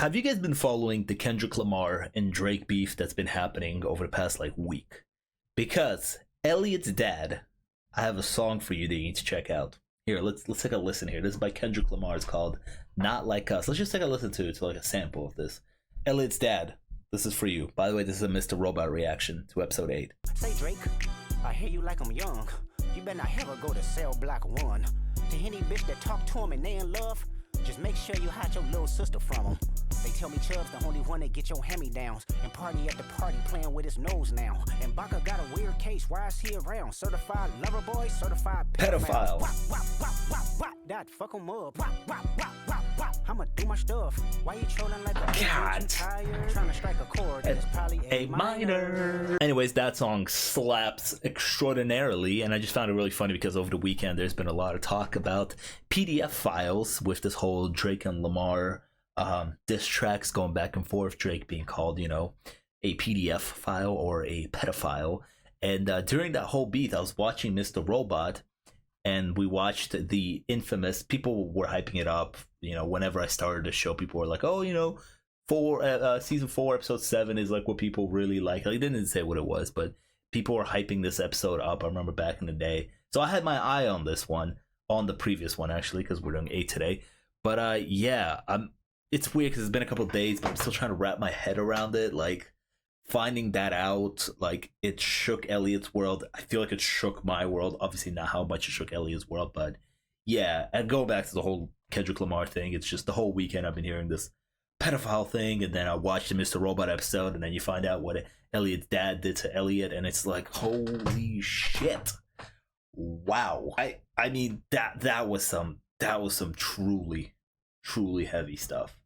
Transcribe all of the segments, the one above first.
have you guys been following the Kendrick Lamar and Drake beef that's been happening over the past like week? Because Elliot's dad, I have a song for you that you need to check out. Here, let's take a listen here. This is by Kendrick Lamar. It's called Not Like Us. Let's just take a listen to it, to like a sample of this. Elliot's dad, this is for you. By the way, this is a Mr. Robot reaction to episode 8. Say Drake, I hear you like I'm young. You better not ever go to cell block 1. To any bitch that talk to him and they in love, just make sure you hide your little sister from him. They tell me Chubb's the only one that get your hand-me-downs and party at the party playing with his nose now. And Baka got a weird case. Why is he around? Certified lover boy, certified pedophile. That fuck him up. I'ma do my stuff. Why you trolling like a God. Trying to strike a chord that's probably A minor. Anyways, that song slaps extraordinarily, and I just found it really funny because over the weekend there's been a lot of talk about PDF files with this whole Drake and Lamar diss tracks going back and forth, Drake being called, you know, a PDF file or a pedophile. And during that whole beat, I was watching Mr. Robot, and we watched the infamous, people were hyping it up, you know, whenever I started the show, people were like, oh, you know, season 4 episode 7 is like what people really like. They didn't say what it was, but people were hyping this episode up. I remember back in the day, so I had my eye on this one, on the previous one actually, because we're doing 8 today. But yeah, it's weird because it's been a couple of days, but I'm still trying to wrap my head around it. Like, finding that out, like, it shook Elliot's world. I feel like it shook my world. Obviously not how much it shook Elliot's world, but yeah. And going back to the whole Kendrick Lamar thing, it's just the whole weekend I've been hearing this pedophile thing, and then I watched the Mr. Robot episode, and then you find out what Elliot's dad did to Elliot, and it's like, holy shit. Wow. I mean, that was some truly heavy stuff.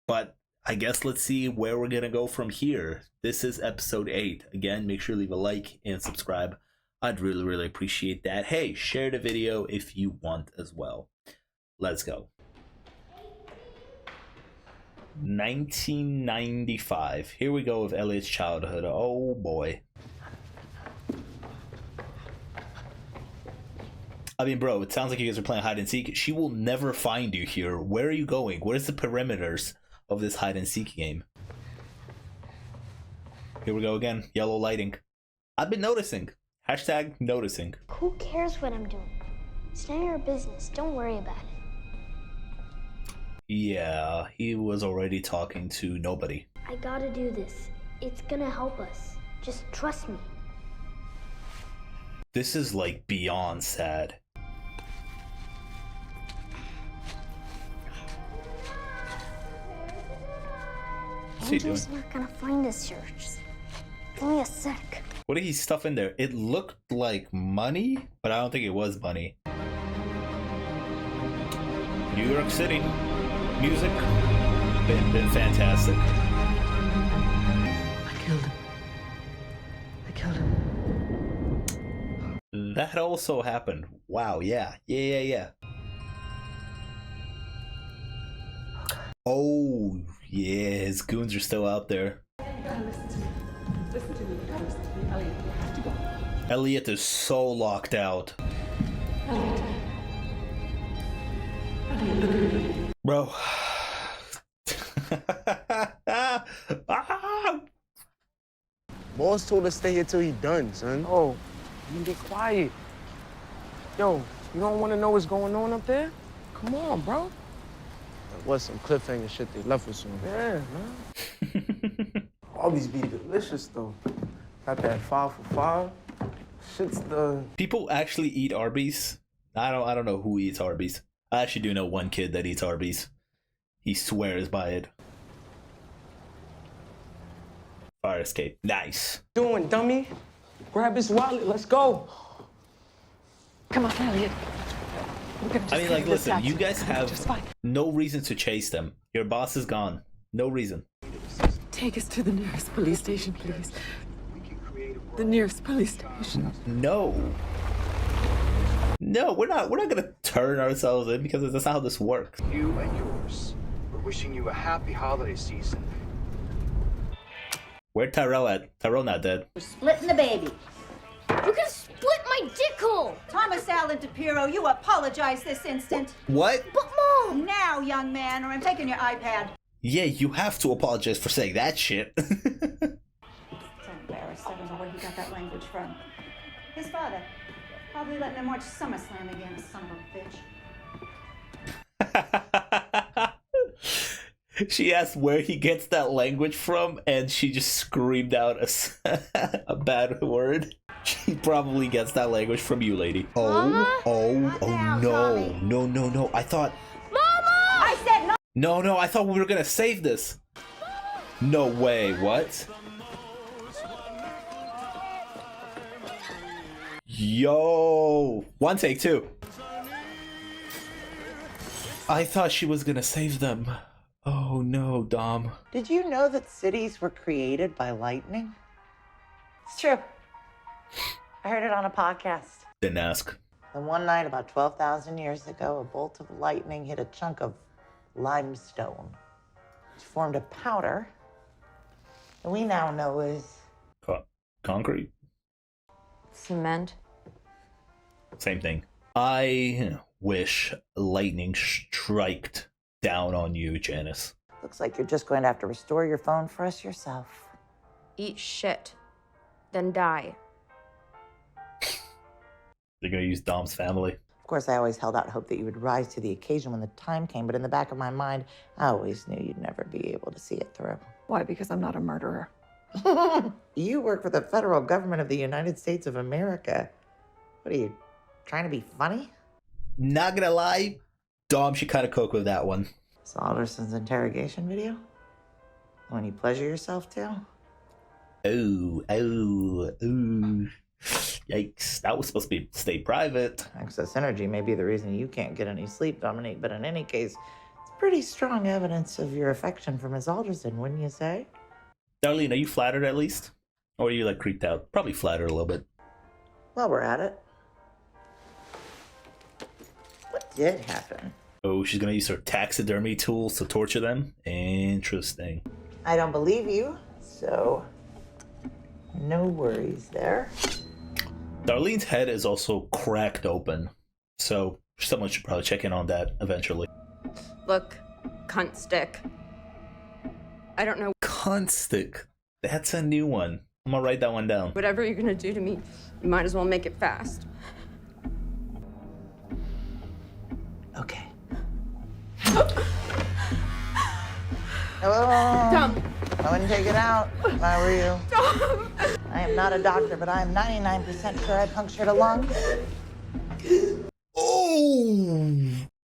But I guess let's see where we're gonna go from here. This is episode 8. Again, make sure to leave a like and subscribe. I'd really appreciate that. Hey, share the video if you want as well. Let's go. 1995. Here we go with Elliot's childhood. Oh boy. I mean, bro, it sounds like you guys are playing hide and seek. She will never find you here. Where are you going? Where's the perimeters of this hide and seek game? Here we go again. Yellow lighting. I've been noticing. Hashtag noticing. Who cares what I'm doing? It's none of your business. Don't worry about it. Yeah, he was already talking to nobody. I gotta do this. It's gonna help us. Just trust me. This is like beyond sad. Andrew's not gonna find us here. Just give me a sec. What did he stuff in there? It looked like money, but I don't think it was money. New York City. Music. Been fantastic. I killed him. That also happened. Wow, yeah. Oh, yeah, his goons are still out there. Listen to me. Elliot, you have to go. Elliot is so locked out. Elliot, look at me. Bro. Boss told us to stay here till he done, son. Oh, you be quiet. Yo, you don't want to know what's going on up there? Come on, bro. That was some cliffhanger shit they left us on. Yeah, man. Always be delicious, though. Got that 5 for 5. Shit's the... People actually eat Arby's. I don't know who eats Arby's. I actually do know one kid that eats Arby's. He swears by it. Fire escape. Nice. Doing, dummy? Grab his wallet. Let's go. Come on, Elliot. I mean, like, listen, you guys have no reason to chase them. Your boss is gone. No reason. Take us to the nearest police station, please. The nearest police station. No. No, we're not gonna turn ourselves in because that's not how this works. You and yours. We're wishing you a happy holiday season. Where'd Tyrell at? Tyrell not dead. We're splitting the baby. You can split my dick hole! Thomas Allen DePiro, you apologize this instant. What? But Mom! Now, young man, or I'm taking your iPad. Yeah, you have to apologize for saying that shit. So embarrassed. I don't know where he got that language from. His father. Probably letting him watch SummerSlam again, son of a bitch. She asked where he gets that language from, and she just screamed out a bad word. He probably gets that language from you, lady. Mama? Oh, Not now, no. Tommy. No. I thought... Mama! I said no! No, I thought we were gonna save this. No way, what? Yo! One take, two. I thought she was gonna save them. Oh no, Dom. Did you know that cities were created by lightning? It's true. I heard it on a podcast. Didn't ask. And one night, about 12,000 years ago, a bolt of lightning hit a chunk of limestone, which formed a powder that we now know as... Concrete? Cement. Same thing. I wish lightning striked down on you, Janice. Looks like you're just going to have to restore your phone for us yourself. Eat shit. Then die. They're gonna use Dom's family. Of course, I always held out hope that you would rise to the occasion when the time came, but in the back of my mind, I always knew you'd never be able to see it through. Why? Because I'm not a murderer. You work for the federal government of the United States of America. What are you, trying to be funny? Not gonna lie, Dom should kind of cook with that one. Saw Alderson's interrogation video? When you pleasure yourself too? Oh. Yikes. That was supposed to be stay private. Excess energy may be the reason you can't get any sleep, Dominique, but in any case, it's pretty strong evidence of your affection for Miss Alderson, wouldn't you say? Darlene, are you flattered at least? Or are you like creeped out? Probably flattered a little bit. Well, we're at it. What did happen? Oh, she's gonna use her taxidermy tools to torture them? Interesting. I don't believe you, so no worries there. Darlene's head is also cracked open, so someone should probably check in on that eventually. Look, cunt stick. I don't know. Cunt stick. That's a new one. I'm gonna write that one down. Whatever you're gonna do to me, you might as well make it fast. Okay. Hello? Dumb. I wouldn't take it out if I were you. Dumb. I am not a doctor, but I am 99% sure I punctured a lung.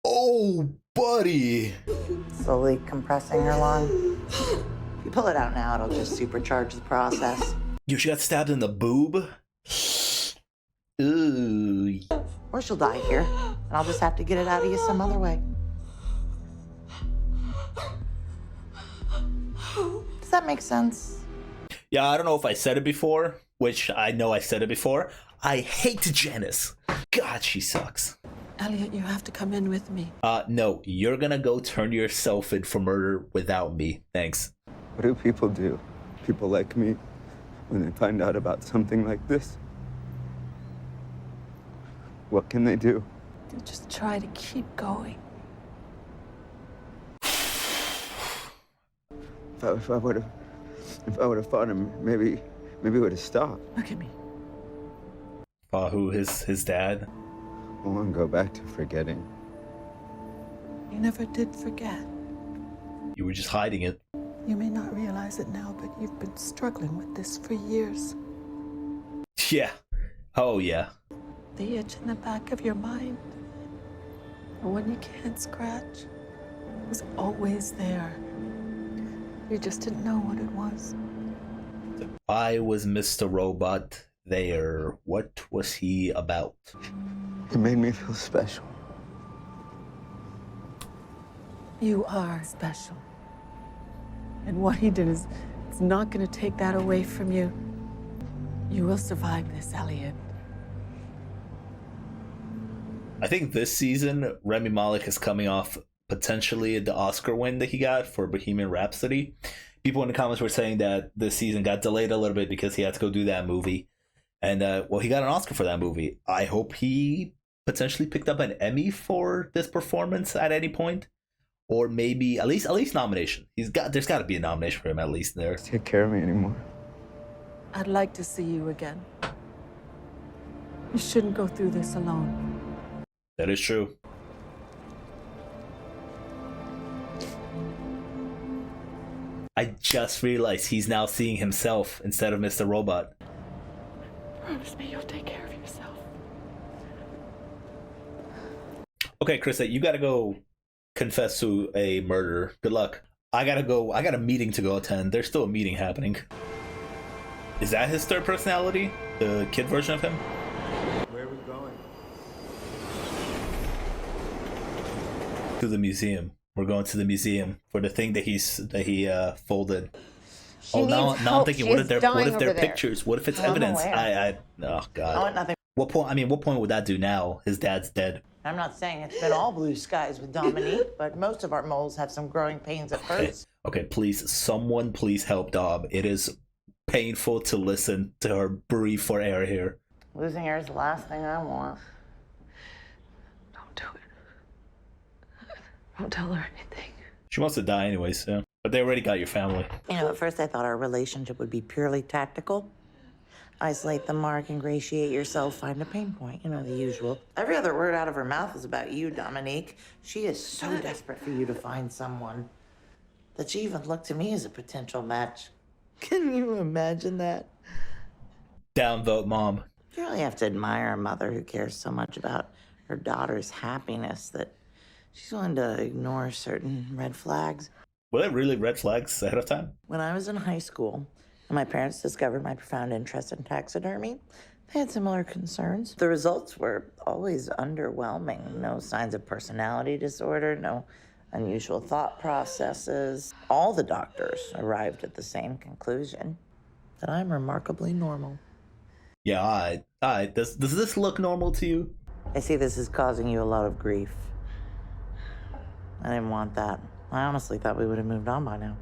Oh, buddy. Slowly compressing her lung. If you pull it out now, it'll just supercharge the process. Yo, she got stabbed in the boob? Ooh. Or she'll die here, and I'll just have to get it out of you some other way. Does that make sense? Yeah, I don't know if I said it before, which I know I said it before. I hate Janice. God, she sucks. Elliot, you have to come in with me. No, you're gonna go turn yourself in for murder without me. Thanks. What do people do? People like me, when they find out about something like this? What can they do? Just try to keep going. If I would have fought him, maybe it would have stopped. Look at me. Who, his dad? I won't go back to forgetting. You never did forget. You were just hiding it. You may not realize it now, but you've been struggling with this for years. Yeah. Oh, yeah. The itch in the back of your mind, the one you can't scratch, was always there. You just didn't know what it was. Why was Mr. Robot there? What was he about? It made me feel special. You are special. And what he did is, it's not going to take that away from you. You will survive this, Elliot. I think this season, Rami Malek is coming off potentially the Oscar win that he got for Bohemian Rhapsody. People in the comments were saying that this season got delayed a little bit because he had to go do that movie. And, well, he got an Oscar for that movie. I hope he potentially picked up an Emmy for this performance at any point. or maybe at least nomination. There's got to be a nomination for him at least there. Take care of me anymore. I'd like to see you again. You shouldn't go through this alone. That is true. I just realized he's now seeing himself instead of Mr. Robot. Promise me you'll take care of yourself. Okay, Krista, you gotta go confess to a murder. Good luck. I gotta go. I got a meeting to go attend. There's still a meeting happening. Is that his third personality? The kid version of him? Where are we going? To the museum. We're going to the museum for the thing that he folded. Now I'm thinking, what if they're pictures? What if it's evidence? Oh god. I want nothing. What point would that do now? His dad's dead. I'm not saying it's been all blue skies with Dominique, but most of our moles have some growing pains at first. Okay, please, someone please help Dom. It is painful to listen to her breathe for air here. Losing her is the last thing I want. Don't do it. Don't tell her anything. She wants to die anyways, yeah. But they already got your family. You know, at first I thought our relationship would be purely tactical. Isolate the mark, ingratiate yourself, find a pain point, you know, the usual. Every other word out of her mouth is about you, Dominique. She is so desperate for you to find someone that she even looked to me as a potential match. Can you imagine that? Downvote mom. You really have to admire a mother who cares so much about her daughter's happiness that she's willing to ignore certain red flags. Were there really red flags ahead of time? When I was in high school, and my parents discovered my profound interest in taxidermy, they had similar concerns. The results were always underwhelming. No signs of personality disorder, no unusual thought processes. All the doctors arrived at the same conclusion, that I'm remarkably normal. Yeah, all right. Does this look normal to you? I see this is causing you a lot of grief. I didn't want that. I honestly thought we would have moved on by now.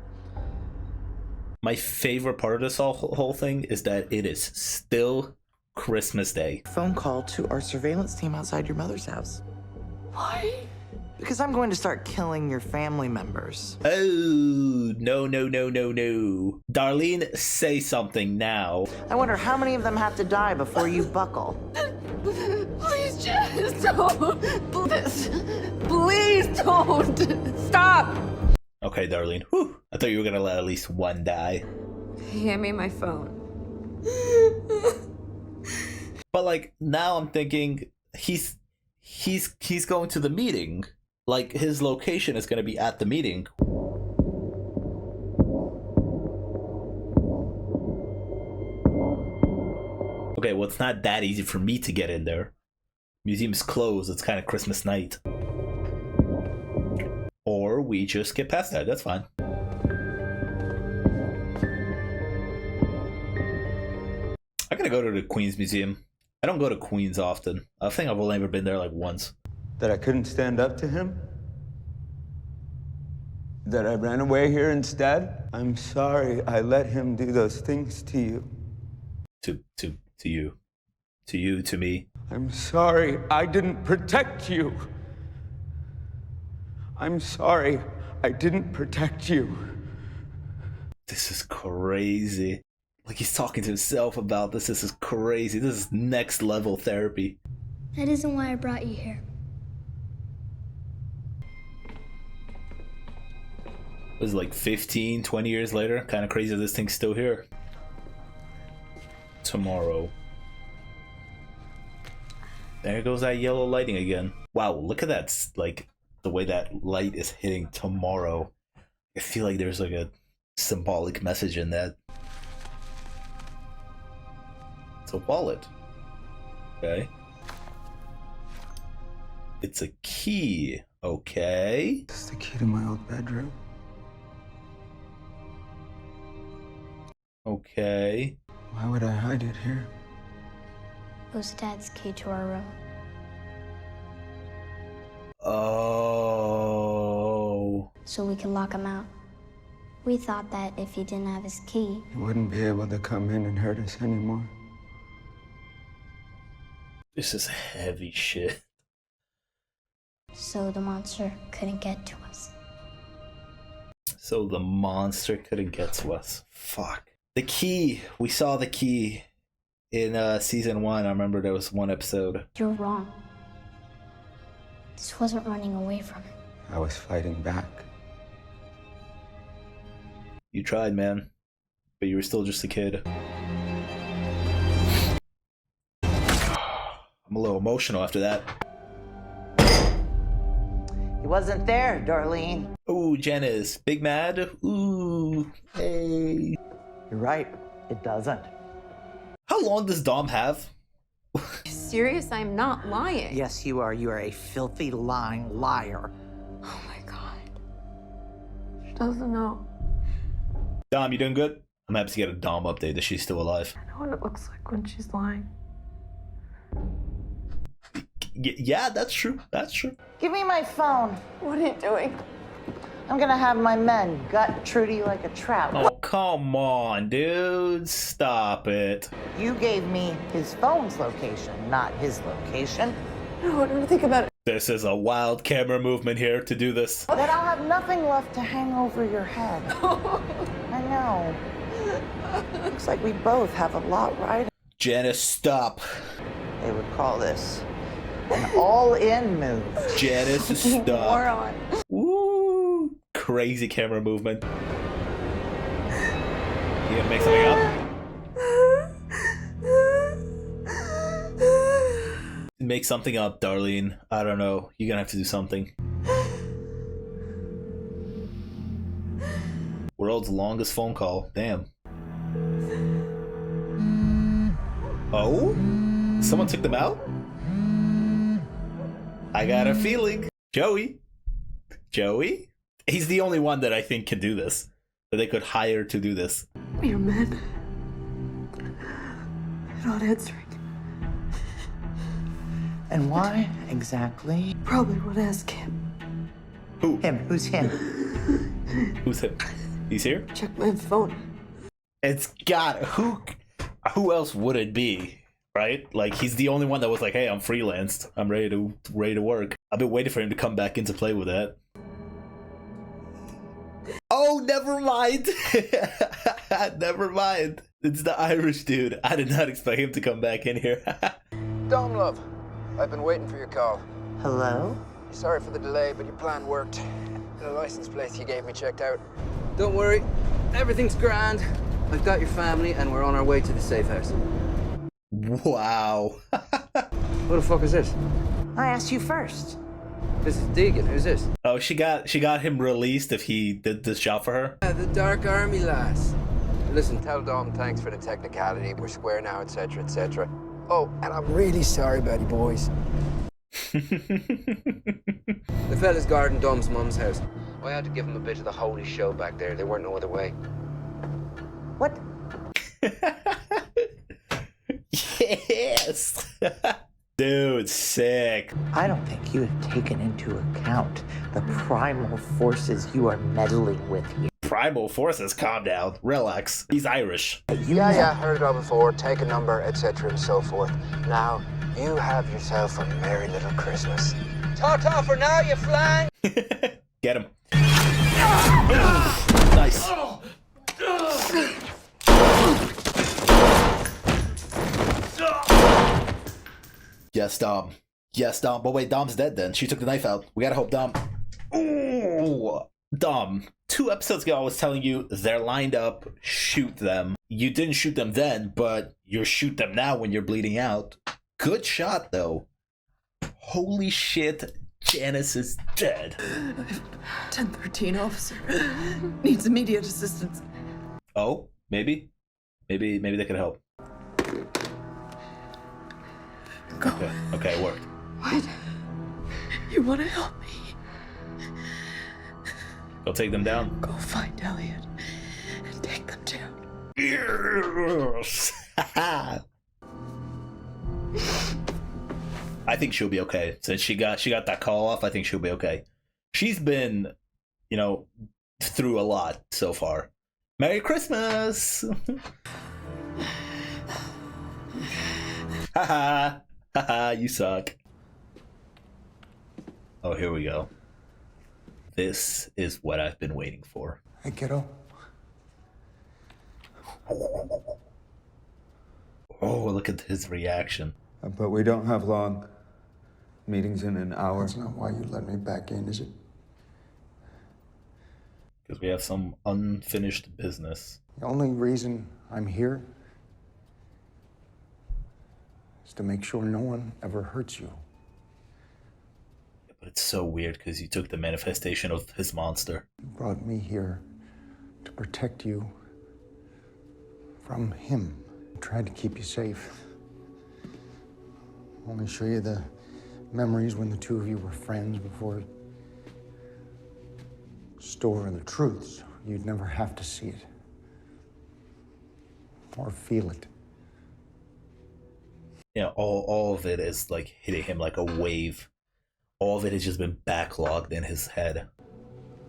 My favorite part of this whole thing is that it is still Christmas Day. Phone call to our surveillance team outside your mother's house. Why? Because I'm going to start killing your family members. Oh, no. Darlene, say something now. I wonder how many of them have to die before you buckle. Please, just don't. Please don't. Stop. Okay, Darlene. Whew. I thought you were gonna let at least one die. Hand me my phone. But like now I'm thinking he's going to the meeting. Like his location is gonna be at the meeting. Okay, well it's not that easy for me to get in there. Museum's closed, it's kind of Christmas night. Or we just get past that, that's fine. I gotta go to the Queens Museum. I don't go to Queens often. I think I've only ever been there like once. That I couldn't stand up to him? That I ran away here instead? I'm sorry I let him do those things to you. To you. To you, to me. I'm sorry I didn't protect you. I'm sorry I didn't protect you. This is crazy. Like he's talking to himself about this. This is crazy. This is next level therapy. That isn't why I brought you here. It was like 15, 20 years later. Kind of crazy this thing's still here. Tomorrow. There goes that yellow lighting again. Wow, look at that. Like the way that light is hitting tomorrow. I feel like there's like a symbolic message in that. It's a wallet. Okay. It's a key. Okay. It's the key to my old bedroom. Okay. Why would I hide it here? It was Dad's key to our room. Oh. So we could lock him out. We thought that if he didn't have his key, He wouldn't be able to come in and hurt us anymore. This is heavy shit. so the monster couldn't get to us. So the monster couldn't get to us. Fuck. The key. We saw the key in season 1. I remember there was one episode. You're wrong. This wasn't running away from it. I was fighting back. You tried, man. But you were still just a kid. I'm a little emotional after that. He wasn't there, Darlene. Ooh, Janice. Big mad? Ooh. Hey. You're right. It doesn't. How long does Dom have? Serious? I'm not lying. Yes, you are. You are a filthy, lying liar. Oh my god. She doesn't know. Dom, you doing good? I'm happy to get a Dom update that she's still alive. I know what it looks like when she's lying. Yeah, that's true. That's true. Give me my phone. What are you doing? I'm gonna have my men gut Trudy like a trout. Oh, come on, dude. Stop it. You gave me his phone's location, not his location. No, I don't think about it. This is a wild camera movement here to do this. Then I'll have nothing left to hang over your head. I know. Looks like we both have a lot right. Janice, stop. They would call this an all-in move. Janice, stop. Moron. Woo! Crazy camera movement. You gonna make something up? Make something up, Darlene. I don't know. You're gonna have to do something. World's longest phone call. Damn. Oh? Someone took them out? I got a feeling. Joey? Joey? He's the only one that I think can do this. That they could hire to do this. Your men. They're not answering. And why exactly? Probably would ask him. Who? Him. Who's him? Who's him? He's here? Check my phone. It's got... Who else would it be? Right? Like, he's the only one that was like, hey, I'm freelanced. I'm ready to work. I've been waiting for him to come back into play with that. Oh, never mind. Never mind. It's the Irish dude. I did not expect him to come back in here. Dom, love. I've been waiting for your call. Hello? Sorry for the delay, but your plan worked. The license plate you gave me checked out. Don't worry. Everything's grand. I've got your family, and we're on our way to the safe house. Wow. Who the fuck is this? I asked you first. This is Deegan. Who's this? Oh, she got him released if he did this job for her? The Dark Army lass. Listen, tell Dom thanks for the technicality. We're square now, etc., etc. Oh, and I'm really sorry about you boys. The fella's guarding Dom's mum's house. I had to give him a bit of the holy show back there. There weren't no other way. What? Yes! Dude, sick. I don't think you have taken into account the primal forces you are meddling with here. Primal forces, calm down. Relax. He's Irish. Yeah, heard it all before. Take a number, etc., and so forth. Now, you have yourself a merry little Christmas. Ta-ta for now, you flying! Get him. Nice. Yes, Dom. Yes, Dom. But wait, Dom's dead then. She took the knife out. We gotta hope Dom... Ooh! Dom, 2 episodes ago I was telling you they're lined up, shoot them. You didn't shoot them then, but you shoot them now when you're bleeding out. Good shot, though. Holy shit, Janice is dead. 1013 officer. Needs immediate assistance. Oh, maybe? Maybe they could help. Go. Okay, it worked. What? You want to help me? Go take them down. Go find Elliot and take them down. Yes. I think she'll be okay. Since she got that call off, I think she'll be okay. She's been, through a lot so far. Merry Christmas! Haha. Haha, you suck. Oh, here we go. This is what I've been waiting for. Hey, kiddo. Oh, look at his reaction. But we don't have long. Meeting's in an hour. That's not why you let me back in, is it? Because we have some unfinished business. The only reason I'm here is to make sure no one ever hurts you. But it's so weird because you took the manifestation of his monster. You brought me here to protect you from him. I tried to keep you safe. Only show you the memories when the two of you were friends before store the truths. You'd never have to see it or feel it. Yeah, all of it is like hitting him like a wave. All of it has just been backlogged in his head.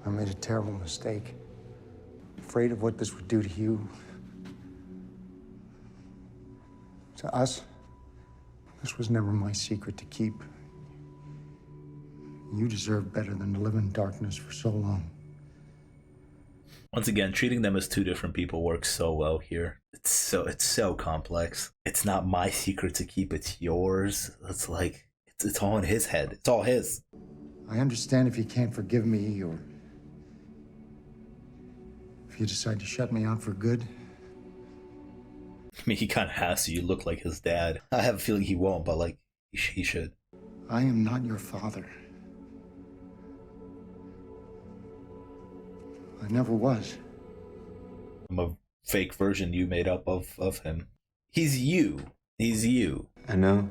I made a terrible mistake. Afraid of what this would do to you. To us, this was never my secret to keep. You deserve better than to live in darkness for so long. Once again, treating them as two different people works so well here. It's so complex. It's not my secret to keep, it's yours. It's like it's all in his head. It's all his. I understand if you can't forgive me or if you decide to shut me out for good. I mean, he kind of has to. You look like his dad. I have a feeling he won't, but like, he should. I am not your father. I never was. I'm a fake version you made up of him. He's you. He's you. I know.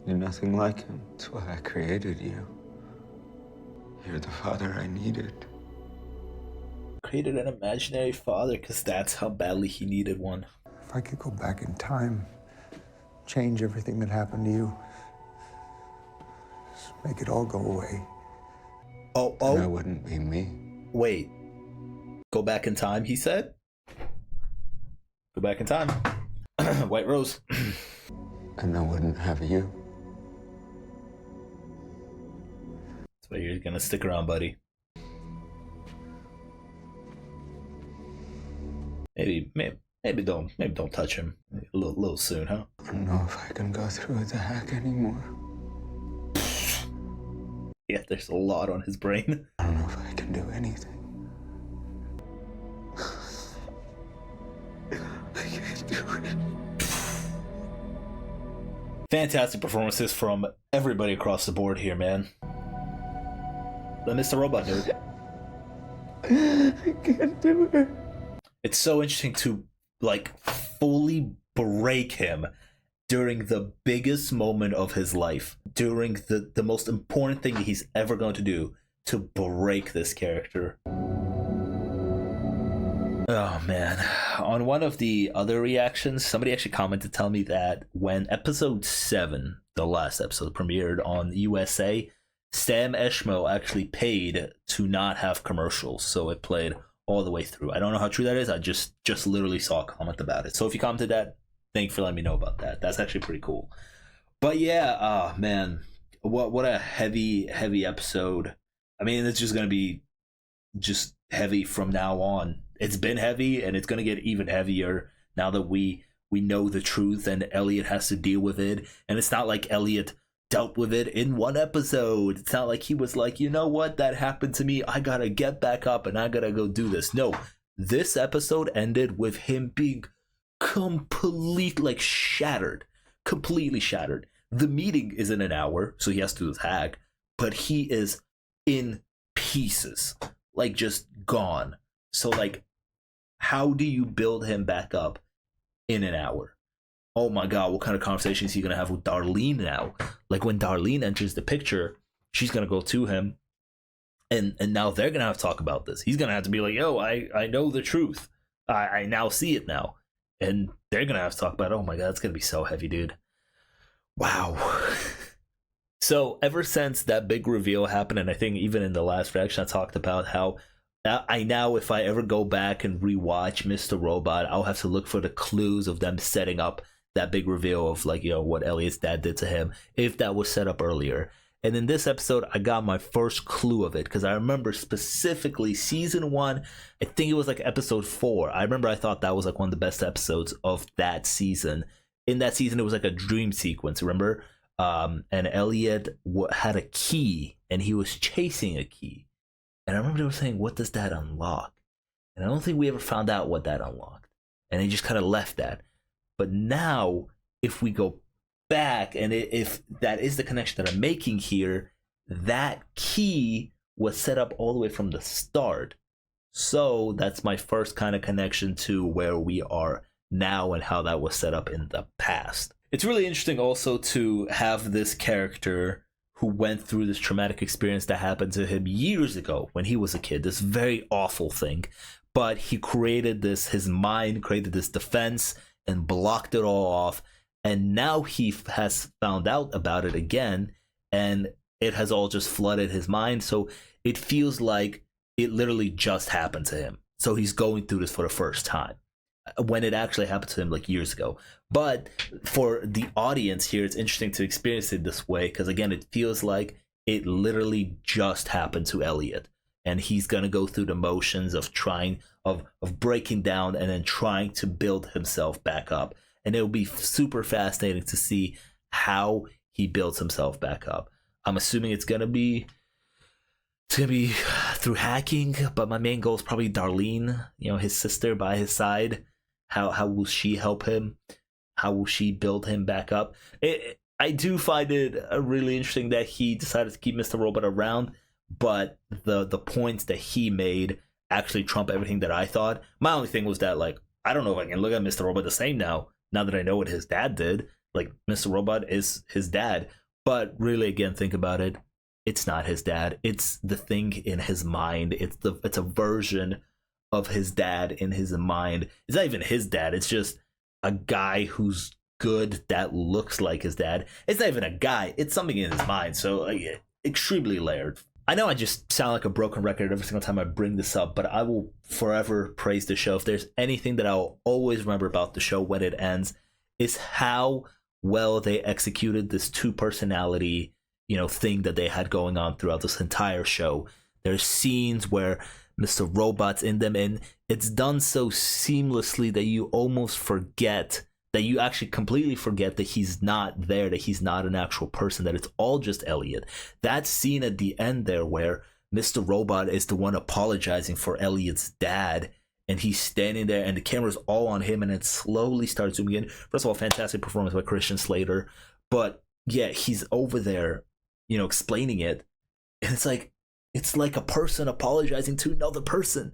You're nothing like him. That's why I created you. You're the father I needed. Created an imaginary father because that's how badly he needed one. If I could go back in time, change everything that happened to you, just make it all go away. Oh. That wouldn't be me. Wait. Go back in time, he said? Go back in time. White Rose. And I wouldn't have you. That's why you're gonna stick around, buddy. Maybe don't touch him. A little soon, huh? I don't know if I can go through the hack anymore. Yeah, there's a lot on his brain. I don't know if I can do anything. I can't do it. Fantastic performances from everybody across the board here, man. Let Mr. Robot do it. I can't do it. It's so interesting to like fully break him during the biggest moment of his life, during the most important thing he's ever going to do, to break this character. Oh man. On one of the other reactions, somebody actually commented to tell me that when episode 7, the last episode, premiered on USA, Sam Eshmo actually paid to not have commercials, so it played all the way through. I don't know how true that is. I just literally saw a comment about it. So if you commented that, thank you for letting me know about that. That's actually pretty cool. But yeah, man, what a heavy episode. I mean, it's just gonna be just heavy from now on. It's been heavy, and it's gonna get even heavier now that we know the truth, and Elliot has to deal with it. And it's not like Elliot dealt with it in one episode. It's not like he was like, you know what, that happened to me, I gotta get back up and I gotta go do this. No, this episode ended with him being completely shattered. The meeting is in an hour, so he has to do his hack, but he is in pieces, like just gone. So like, how do you build him back up in an hour? Oh my god, what kind of conversation is he gonna have with Darlene now? Like when Darlene enters the picture, she's gonna go to him, and now they're gonna have to talk about this. He's gonna have to be like, yo, I know the truth. I now see it now. And they're gonna have to talk about it. Oh my god, it's gonna be so heavy, dude. Wow. So ever since that big reveal happened, and I think even in the last reaction I talked about how I now, if I ever go back and rewatch Mr. Robot, I'll have to look for the clues of them setting up that big reveal of like, you know, what Elliot's dad did to him, if that was set up earlier. And in this episode, I got my first clue of it, because I remember specifically season 1, I think it was like episode 4. I remember I thought that was like one of the best episodes of that season. In that season, it was like a dream sequence, remember? And Elliot had a key, and he was chasing a key. And I remember they were saying, what does that unlock? And I don't think we ever found out what that unlocked. And they just kind of left that. But now, if we go back, and if that is the connection that I'm making here, that key was set up all the way from the start. So that's my first kind of connection to where we are now and how that was set up in the past. It's really interesting also to have this character who went through this traumatic experience that happened to him years ago when he was a kid, this very awful thing, but he created this, his mind created this defense and blocked it all off. And now he has found out about it again, and it has all just flooded his mind. So it feels like it literally just happened to him. So he's going through this for the first time, when it actually happened to him like years ago. But for the audience here, it's interesting to experience it this way, because again, it feels like it literally just happened to Elliot, and he's going to go through the motions of trying, of breaking down and then trying to build himself back up. And it'll be super fascinating to see how he builds himself back up. I'm assuming it's gonna be through hacking, but my main goal is probably Darlene, his sister by his side. How will she help him? How will she build him back up? I do find it really interesting that he decided to keep Mr. Robot around, but the points that he made actually trump everything that I thought. My only thing was that, like, I don't know if I can look at Mr. Robot the same now that I know what his dad did. Like, Mr. Robot is his dad. But really, again, think about it. It's not his dad. It's the thing in his mind. It's a version of his dad in his mind. It's not even his dad. It's just a guy who's good that looks like his dad. It's not even a guy. It's something in his mind. So, like, extremely layered. I know I just sound like a broken record every single time I bring this up, but I will forever praise the show. If there's anything that I'll always remember about the show when it ends, is how well they executed this two-personality, thing that they had going on throughout this entire show. There's scenes where Mr. Robot's in them, and it's done so seamlessly that you almost forget, that you actually completely forget that he's not there, that he's not an actual person, that it's all just Elliot. That scene at the end there where Mr. Robot is the one apologizing for Elliot's dad, and he's standing there and the camera's all on him, and it slowly starts zooming in. First of all, fantastic performance by Christian Slater, but yeah, he's over there, explaining it, and it's like a person apologizing to another person,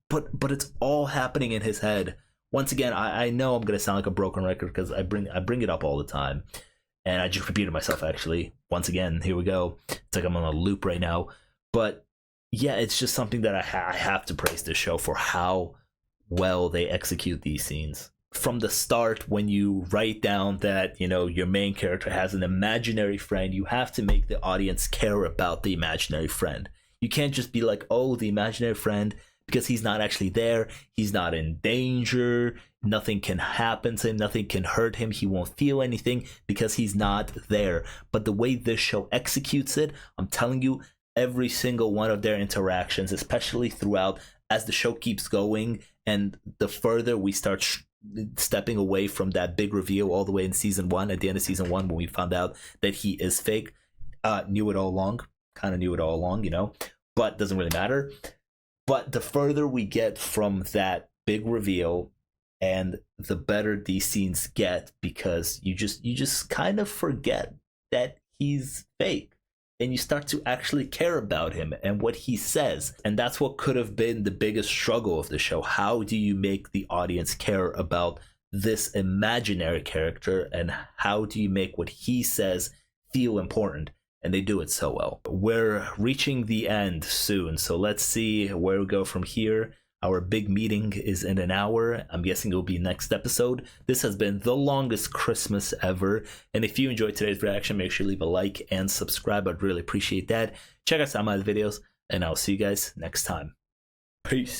but it's all happening in his head. Once again, I know I'm gonna sound like a broken record because I bring it up all the time, and I just repeated myself actually. Once again, here we go. It's like I'm on a loop right now, but yeah, it's just something that I have to praise this show for how well they execute these scenes. From the start, when you write down that your main character has an imaginary friend, you have to make the audience care about the imaginary friend. You can't just be like, oh, the imaginary friend, because he's not actually there, he's not in danger, nothing can happen to him, nothing can hurt him, he won't feel anything because he's not there. But the way this show executes it, I'm telling you, every single one of their interactions, especially throughout as the show keeps going, and the further we start stepping away from that big reveal all the way in season 1, at the end of season 1 when we found out that he is fake, knew it all along, but doesn't really matter. But the further we get from that big reveal, and the better these scenes get, because you just kind of forget that he's fake, and you start to actually care about him and what he says. And that's what could have been the biggest struggle of the show. How do you make the audience care about this imaginary character, and how do you make what he says feel important? And they do it so well. We're reaching the end soon, so let's see where we go from here. Our big meeting is in an hour. I'm guessing it'll be next episode. This has been the longest Christmas ever. And if you enjoyed today's reaction, make sure you leave a like and subscribe. I'd really appreciate that. Check out some of my other videos, and I'll see you guys next time. Peace.